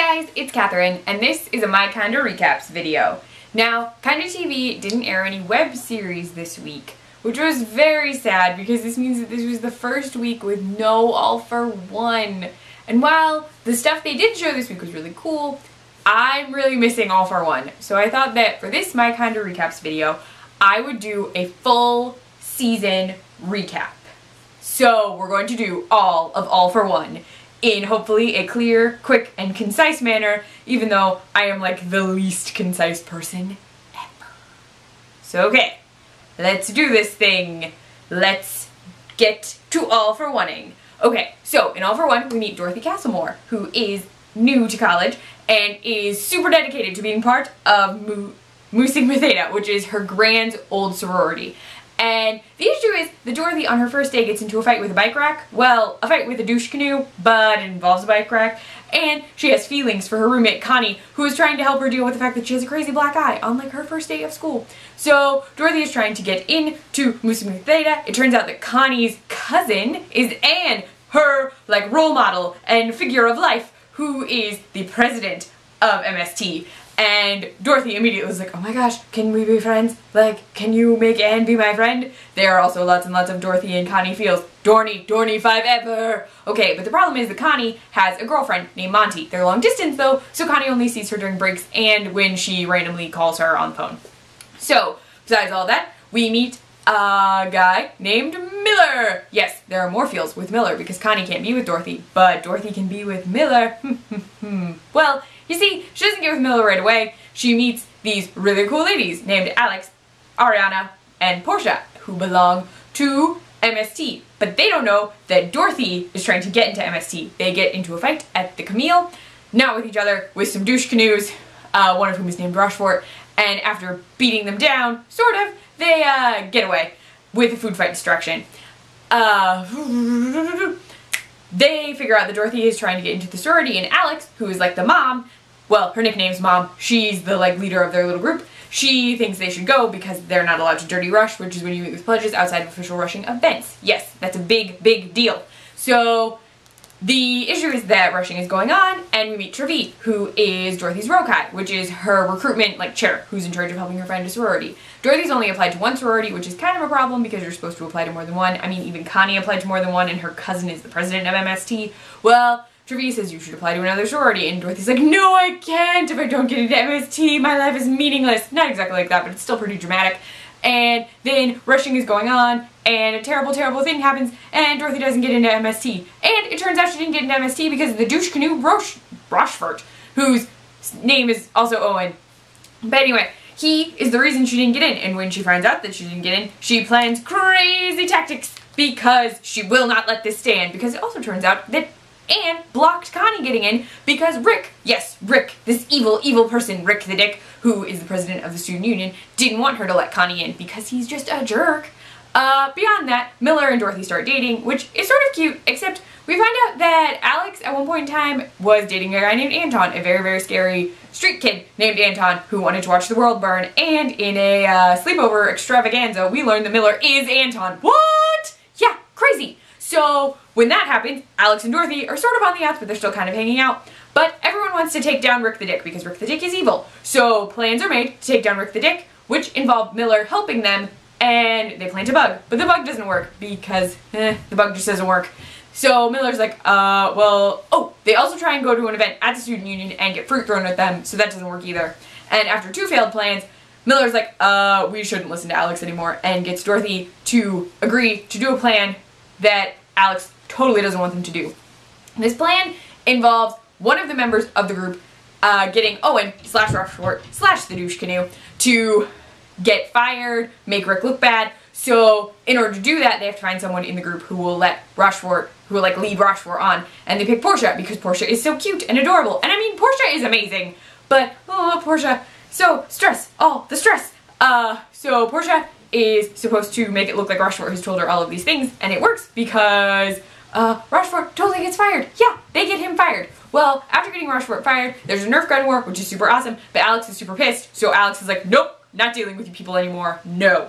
Hi guys, it's Catherine, and this is a My Kinda Recaps video. Now, KindTV didn't air any web series this week, which was very sad because this means that this was the first week with no All for One. And while the stuff they did show this week was really cool, I'm really missing All for One. So I thought that for this My Kinda Recaps video, I would do a full season recap. So we're going to do all of All for One in hopefully a clear, quick, and concise manner, even though I am like the least concise person ever. So okay, let's do this thing. Let's get to All for One-ing. Okay, so in All for One, we meet Dorothy Castlemore, who is new to college and is super dedicated to being part of Mu Sigma Theta, which is her grand old sorority. And the issue is that Dorothy on her first day gets into a fight with a bike rack. Well, a fight with a douche canoe, but it involves a bike rack. And she has feelings for her roommate Connie, who is trying to help her deal with the fact that she has a crazy black eye on like her first day of school. So Dorothy is trying to get into Mu Sigma Theta. It turns out that Connie's cousin is Anne, her like role model and figure of life, who is the president of MST. And Dorothy immediately was like, oh my gosh, can we be friends? Like, can you make Anne be my friend? There are also lots and lots of Dorothy and Connie feels. Dorny 5-ever. Okay, but the problem is that Connie has a girlfriend named Monty. They're long distance though, so Connie only sees her during breaks and when she randomly calls her on the phone. So, besides all that, we meet a guy named Miller. Yes, there are more feels with Miller because Connie can't be with Dorothy, but Dorothy can be with Miller. Well, you see, she doesn't get with Miller right away. She meets these really cool ladies named Alex, Ariana, and Portia, who belong to MST. But they don't know that Dorothy is trying to get into MST. They get into a fight at the Camille, not with each other, with some douche canoes, one of whom is named Rochefort, and after beating them down, sort of, they get away with a food fight distraction. They figure out that Dorothy is trying to get into the sorority, and Alex, who is like the mom, well, her nickname's Mom, she's the like leader of their little group, she thinks they should go because they're not allowed to dirty rush, which is when you meet with pledges outside of official rushing events. Yes, that's a big, big deal. So the issue is that rushing is going on, and we meet Trevi, who is Dorothy's Rokai, which is her recruitment like chair, who's in charge of helping her find a sorority. Dorothy's only applied to one sorority, which is kind of a problem because you're supposed to apply to more than one. I mean, even Connie applied to more than one, and her cousin is the president of MST. Well, Trevi says you should apply to another sorority, and Dorothy's like, no, I can't if I don't get into MST. My life is meaningless. Not exactly like that, but it's still pretty dramatic. And then rushing is going on, and a terrible, terrible thing happens, and Dorothy doesn't get into MST. And it turns out she didn't get into MST because of the douche canoe Rochefort, whose name is also Owen. But anyway, he is the reason she didn't get in, and when she finds out that she didn't get in, she plans crazy tactics because she will not let this stand, because it also turns out that Anne blocked Connie getting in because Rick, yes, Rick, this evil, evil person, Rick the Dick, who is the president of the student union, didn't want her to let Connie in because he's just a jerk. Beyond that, Miller and Dorothy start dating, which is sort of cute, except we find out that Alex at one point in time was dating a guy named Anton, a very, very scary street kid named Anton who wanted to watch the world burn, and in a sleepover extravaganza, we learn that Miller is Anton. What? Yeah, crazy. So when that happens, Alex and Dorothy are sort of on the outs, but they're still kind of hanging out. But everyone wants to take down Rick the Dick because Rick the Dick is evil. So plans are made to take down Rick the Dick, which involve Miller helping them, and they plant a bug. But the bug doesn't work because, the bug just doesn't work. So Miller's like, they also try and go to an event at the student union and get fruit thrown at them, so that doesn't work either. And after two failed plans, Miller's like, we shouldn't listen to Alex anymore, and gets Dorothy to agree to do a plan that Alex totally doesn't want them to do. This plan involves one of the members of the group getting Owen / Rochefort / the douche canoe to get fired, make Rick look bad. So in order to do that, they have to find someone in the group who will let Rochefort, who will like lead Rochefort on, and they pick Portia because Portia is so cute and adorable. And I mean, Portia is amazing, but oh, Portia, so stress, all the stress. So Portia is supposed to make it look like Rochefort has told her all of these things, and it works because Rochefort totally gets fired. Yeah, they get him fired. Well, after getting Rochefort fired, there's a Nerf gun war, which is super awesome, but Alex is super pissed, so Alex is like, nope, not dealing with you people anymore, no.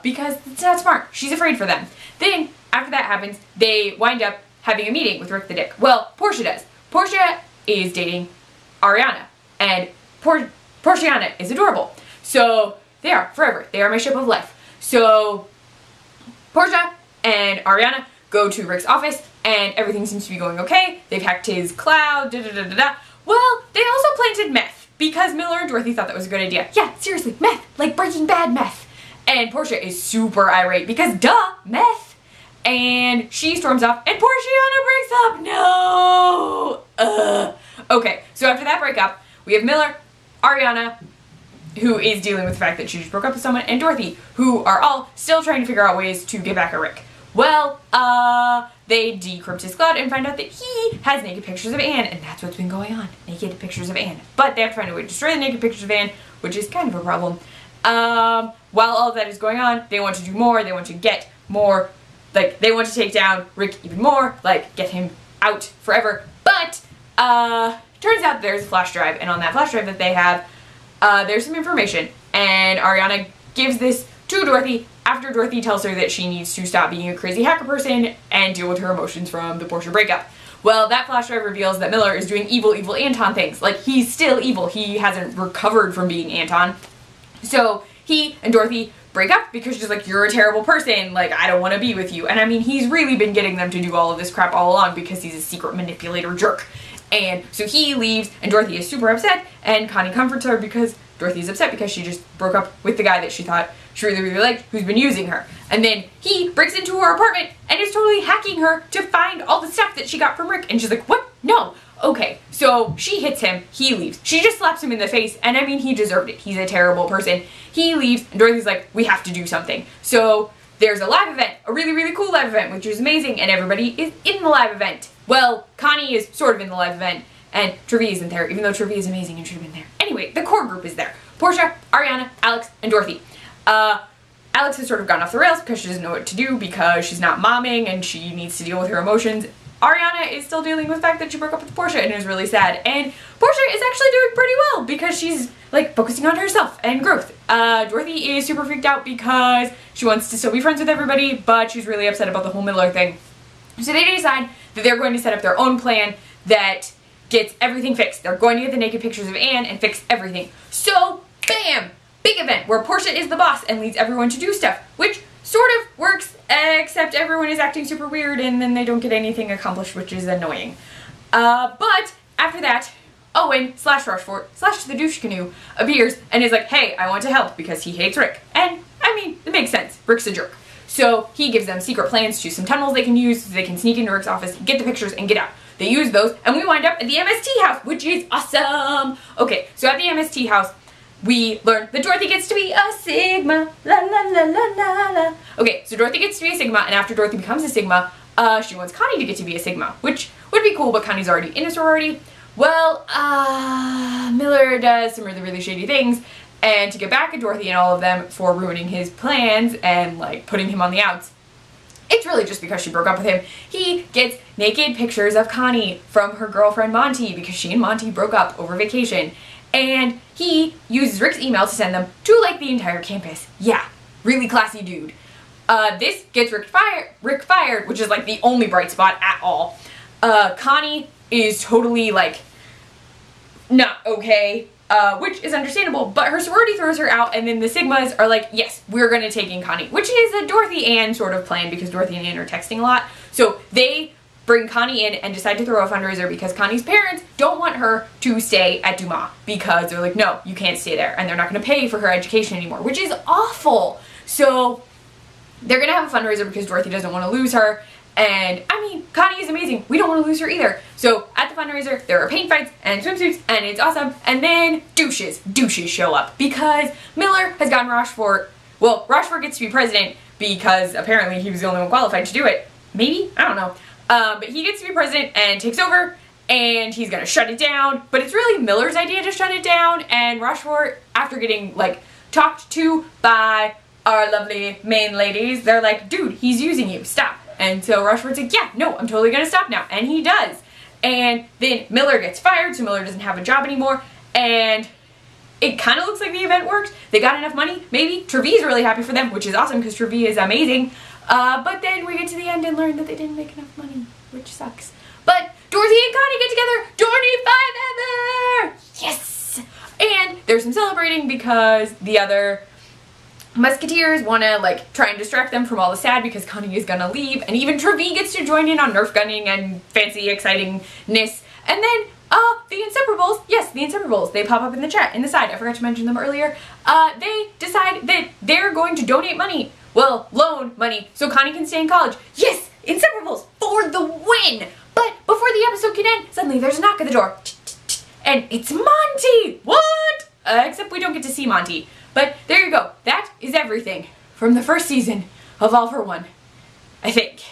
Because it's not smart. She's afraid for them. Then, after that happens, they wind up having a meeting with Rick the Dick. Well, Portia does. Portia is dating Ariana, and Portiana is adorable. So they are forever. They are my ship of life. So Portia and Ariana go to Rick's office, and everything seems to be going okay. They've hacked his cloud, Well, they also planted meth, because Miller and Dorothy thought that was a good idea. Yeah, seriously, meth, like Breaking Bad meth. And Portia is super irate, because duh, meth. And she storms off, and Portiana breaks up. No! Okay, so after that breakup, we have Miller, Ariana, who is dealing with the fact that she just broke up with someone, and Dorothy, who are all still trying to figure out ways to get back at Rick. Well, they decrypt his cloud and find out that he has naked pictures of Anne, and that's what's been going on. Naked pictures of Anne. But they have to find a way to destroy the naked pictures of Anne, which is kind of a problem. While all of that is going on, they want to do more, they want to get more, like, they want to take down Rick even more, like, get him out forever. But, turns out there's a flash drive, and on that flash drive that they have, there's some information, and Ariana gives this to Dorothy after Dorothy tells her that she needs to stop being a crazy hacker person and deal with her emotions from the Portia breakup. Well, that flash drive reveals that Miller is doing evil Anton things. Like, he's still evil. He hasn't recovered from being Anton. So he and Dorothy break up because she's like, you're a terrible person, like, I don't want to be with you. And I mean, he's really been getting them to do all of this crap all along because he's a secret manipulator jerk. And so he leaves, and Dorothy is super upset, and Connie comforts her because Dorothy's upset because she just broke up with the guy that she thought she really, really liked, who's been using her. And then he breaks into her apartment and is totally hacking her to find all the stuff that she got from Rick. And she's like, what? No. Okay. So she hits him. He leaves. She just slaps him in the face. And I mean, he deserved it. He's a terrible person. He leaves, and Dorothy's like, we have to do something. So there's a live event, a really, really cool live event, which is amazing, and everybody is in the live event. Well, Connie is sort of in the live event, and Trevi isn't there, even though Trevi is amazing and should have been there. Anyway, the core group is there. Portia, Ariana, Alex, and Dorothy. Alex has sort of gone off the rails because she doesn't know what to do because she's not momming and she needs to deal with her emotions. Ariana is still dealing with the fact that she broke up with Portia and is really sad. And Portia is actually doing pretty well because she's, like, focusing on herself and growth. Dorothy is super freaked out because she wants to still be friends with everybody, but she's really upset about the whole Miller thing. So they decide that they're going to set up their own plan that gets everything fixed. They're going to get the naked pictures of Anne and fix everything. So, bam! Big event where Portia is the boss and leads everyone to do stuff, which sort of works, except everyone is acting super weird and then they don't get anything accomplished, which is annoying. But after that, Owen / Rushford / the douche canoe appears and is like, hey, I want to help because he hates Rick. And, I mean, it makes sense. Rick's a jerk. So he gives them secret plans to some tunnels they can use so they can sneak into Rick's office, get the pictures, and get out. They use those, and we wind up at the MST house, which is awesome! Okay, so at the MST house, we learn that Dorothy gets to be a Sigma. La la la la la la. Okay, so Dorothy gets to be a Sigma, and after Dorothy becomes a Sigma, she wants Connie to get to be a Sigma, which would be cool, but Connie's already in a sorority. Well, Miller does some really, really shady things, and to get back at Dorothy and all of them for ruining his plans and, like, putting him on the outs, it's really just because she broke up with him. He gets naked pictures of Connie from her girlfriend Monty because she and Monty broke up over vacation. And he uses Rick's email to send them to, like, the entire campus. Yeah, really classy dude. This gets Rick fired, which is, like, the only bright spot at all. Connie is totally, like, not okay, which is understandable, but her sorority throws her out, and then the Sigmas are like, yes, we're gonna take in Connie, which is a Dorothy Ann sort of plan because Dorothy and Ann are texting a lot. So they bring Connie in and decide to throw a fundraiser because Connie's parents don't want her to stay at Dumas because they're like, no, you can't stay there, and they're not going to pay for her education anymore, which is awful. So they're going to have a fundraiser because Dorothy doesn't want to lose her, and I mean, Connie is amazing. We don't want to lose her either. So at the fundraiser, there are paint fights and swimsuits, and it's awesome, and then douches show up because Miller has gotten Rochefort. Well, Rochefort gets to be president because apparently he was the only one qualified to do it. Maybe? I don't know. But he gets to be president and takes over, and he's gonna shut it down, but it's really Miller's idea to shut it down, and Rochefort, after getting, like, talked to by our lovely main ladies, they're like, dude, he's using you, stop. And so Rochefort's like, yeah, no, I'm totally gonna stop now, and he does. And then Miller gets fired, so Miller doesn't have a job anymore, and it kind of looks like the event worked. They got enough money, maybe. Trevi's really happy for them, which is awesome, because Trevi is amazing. But then we get to the end and learn that they didn't make enough money, which sucks. But Dorothy and Connie get together. Dorothy forever! Yes! And there's some celebrating because the other Musketeers want to like try and distract them from all the sad because Connie is gonna leave, and even Trevi gets to join in on Nerf gunning and fancy excitingness. And then the Inseparables, yes, the Inseparables, they pop up in the chat, in the side, I forgot to mention them earlier. They decide that they're going to donate money, well, loan money, so Connie can stay in college. Yes, Inseparables for the win! But before the episode can end, suddenly there's a knock at the door, and it's Monty! What? Except we don't get to see Monty. But there you go. That is everything from the first season of All for One, I think.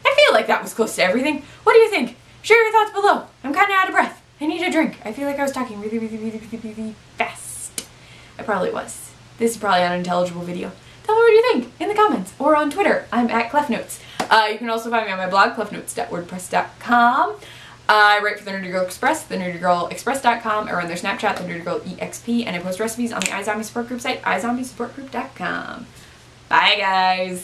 I feel like that was close to everything. What do you think? Share your thoughts below. I'm kind of out of breath. I need a drink. I feel like I was talking really fast. I probably was. This is probably an unintelligible video. Tell me what you think in the comments or on Twitter. I'm at ClefNotes. You can also find me on my blog, clefnotes.wordpress.com. I write for the Nerdy Girl Express, thenerdygirlexpress.com, or on their Snapchat, the Nerdy Girl EXP, and I post recipes on the iZombie support group site, iZombieSupportGroup.com. Bye, guys!